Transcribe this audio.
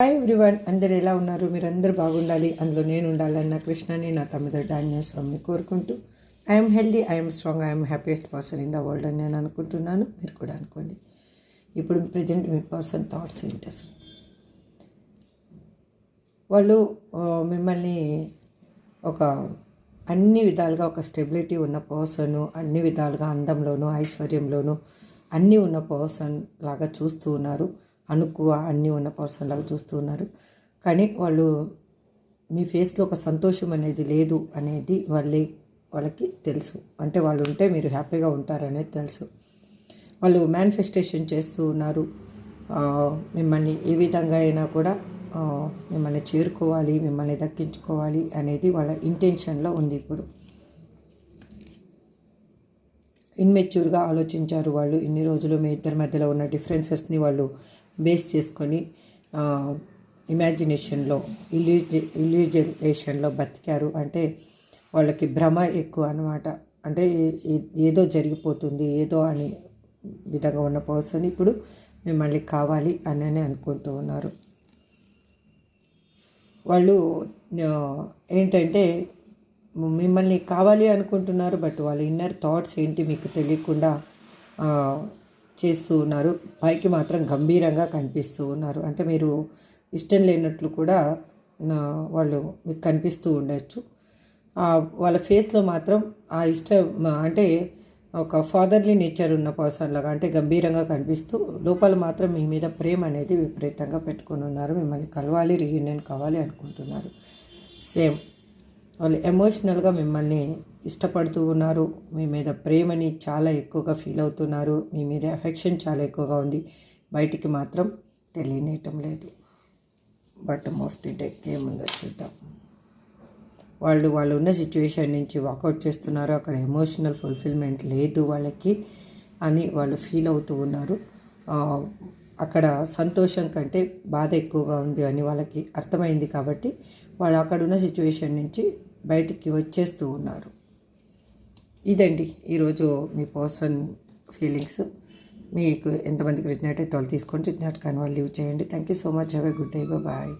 Hi everyone, అందరు ఎలా ఉన్నారు? మీరందరూ బాగుండాలి, అందులో నేను ఉండాలన్న కృష్ణని నా తమ్ముడు డాన్య స్వామిని కోరుకుంటూ I'm healthy, I'm strong, I'm happiest person in the world అని నేను అనుకుంటున్నాను. మీరు కూడా అనుకోండి. ఇప్పుడు ప్రజెంట్ మీ పర్సన్ థాట్స్ ఏంటి అసలు? వాళ్ళు మిమ్మల్ని ఒక అన్ని విధాలుగా ఒక స్టెబిలిటీ ఉన్న పర్సను, అన్ని విధాలుగా అందంలోనూ ఐశ్వర్యంలోనూ అన్నీ ఉన్న పర్సన్ లాగా చూస్తూ ఉన్నారు. అనుకువ అన్నీ ఉన్న పర్సన్ లాగా చూస్తూ ఉన్నారు. కానీ వాళ్ళు మీ ఫేస్లో ఒక సంతోషం అనేది లేదు అనేది వాళ్ళకి తెలుసు. అంటే వాళ్ళు ఉంటే మీరు హ్యాపీగా ఉంటారనేది తెలుసు. వాళ్ళు మేనిఫెస్టేషన్ చేస్తూ ఉన్నారు. మిమ్మల్ని ఏ విధంగా అయినా కూడా మిమ్మల్ని చేరుకోవాలి, మిమ్మల్ని దక్కించుకోవాలి అనేది వాళ్ళ ఇంటెన్షన్లో ఉంది. ఇప్పుడు ఇన్మెచ్యూర్గా ఆలోచించారు వాళ్ళు. ఇన్ని రోజులు మీ ఇద్దరి మధ్యలో ఉన్న డిఫరెన్సెస్ని వాళ్ళు బేస్ చేసుకొని ఇమాజినేషన్లో ఇల్యూజనేషన్లో బతికారు. అంటే వాళ్ళకి భ్రమ ఎక్కువ అనమాట. అంటే ఏదో జరిగిపోతుంది ఏదో అని విధంగా ఉన్న పర్సన్ ఇప్పుడు మిమ్మల్ని కావాలి అని అనుకుంటూ ఉన్నారు. వాళ్ళు ఏంటంటే మిమ్మల్ని కావాలి అనుకుంటున్నారు. బట్ వాళ్ళ ఇన్నర్ థాట్స్ ఏంటి మీకు తెలియకుండా చేస్తూ ఉన్నారు. పైకి మాత్రం గంభీరంగా కనిపిస్తూ ఉన్నారు. అంటే మీరు ఇష్టం లేనట్లు కూడా వాళ్ళు మీకు కనిపిస్తూ ఉండొచ్చు. వాళ్ళ ఫేస్లో మాత్రం ఆ ఇష్టం అంటే ఒక ఫాదర్లీ నేచర్ ఉన్న పర్సన్ లాగా, అంటే గంభీరంగా కనిపిస్తూ లోపల మాత్రం మీ మీద ప్రేమ అనేది విపరీతంగా పెట్టుకొని ఉన్నారు. మిమ్మల్ని కలవాలి, రీయూనియన్ కావాలి అనుకుంటున్నారు. సేమ్ వాళ్ళు ఎమోషనల్గా మిమ్మల్ని ఇష్టపడుతూ ఉన్నారు. మీ మీద ప్రేమని చాలా ఎక్కువగా ఫీల్ అవుతున్నారు. మీ మీద ఎఫెక్షన్ చాలా ఎక్కువగా ఉంది. బయటికి మాత్రం తెలియనేయటం లేదు. బాటమ్ ఆఫ్ ది డెక్ ఏముందో చూద్దాం. వాళ్ళు ఉన్న సిచ్యువేషన్ నుంచి వాకౌట్ చేస్తున్నారు. అక్కడ ఎమోషనల్ ఫుల్ఫిల్మెంట్ లేదు వాళ్ళకి అని వాళ్ళు ఫీల్ అవుతూ ఉన్నారు. అక్కడ సంతోషం కంటే బాధ ఎక్కువగా ఉంది అని వాళ్ళకి అర్థమైంది. కాబట్టి వాళ్ళు అక్కడున్న సిచ్యువేషన్ నుంచి బయటికి వచ్చేస్తూ ఉన్నారు. ఇదండి ఈరోజు మీ పర్సన్ ఫీలింగ్స్. మీకు ఎంతమందికి రిజనేట్ అయితే వాళ్ళు తీసుకోండి, రిజనేట్ కానీ వాళ్ళు లీవ్ చేయండి. Thank you so much. Have a good day. Bye.